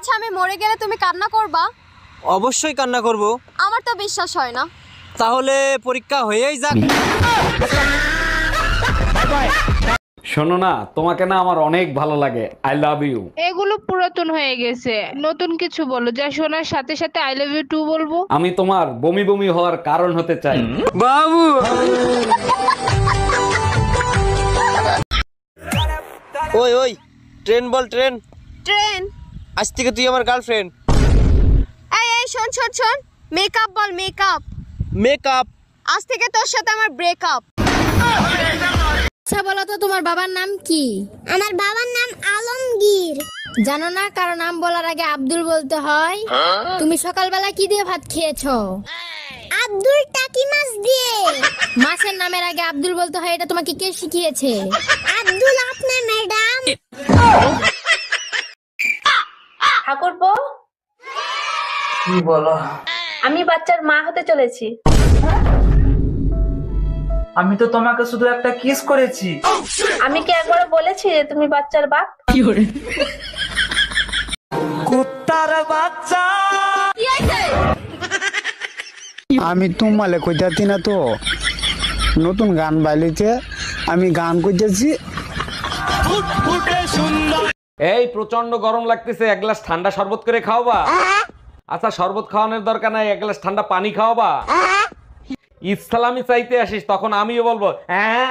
আচ্ছা আমি মরে গেলে তুমি কান্না করবা? অবশ্যই কান্না করব। আমার তো বিশ্বাস হয় না। তাহলে পরীক্ষা হয়েই যাক। শোনো না, তোমাকে না আমার অনেক ভালো লাগে। I love you. এগুলো পুরাতন হয়ে গেছে, নতুন কিছু বলো যা শোনার সাথে সাথে আই লাভ ইউ টু বলবো। আমি তোমার বমি বমি হওয়ার কারণ হতে চাই। বাবু ওই ওই ট্রেন বল ট্রেন। ট্রেন। আজ থেকে তুই আমার গার্লফ্রেন্ড। এই এই শোন শোন শোন, মেকআপ বল মেকআপ। মেকআপ। আজ থেকে তোর সাথে আমার ব্রেকআপ। আচ্ছা বলো তো তোমার বাবার নাম কি? আমার বাবার নাম আলমগীর। জানো না কারো নাম বলার আগে আব্দুল বলতে হয়? তুমি সকালবেলা কি দিয়ে ভাত খেয়েছো? আব্দুল টাকি মাছ দিয়ে। মাছের নামের আগে আব্দুল বলতে হয়, এটা তোমাকে কে শিখিয়েছে? আব্দুল আপনার ম্যাডাম। ঠাকুরপো, কি বলো? আমি বাচ্চার মা হতে চলেছি। আমি তো তোমাকে শুধু একটা কিস করেছি। আমি কি একবার বলেছি যে তুমি বাচ্চার বাপ? কুত্তার বাচ্চা। আমি তোমালে কইতাছি না তো, নতুন গান বাইলিতে আমি গান কইতেছি। এই প্রচন্ড গরম লাগতেছে, এক গ্লাস ঠান্ডা শরবত করে খাওয়াবা? আচ্ছা শরবত খাওয়ানোর দরকার নাই, এক গ্লাস ঠান্ডা পানি খাওয়াবা? ইসলামি চাইতে আসিস তখন আমিও বলবো হ্যাঁ।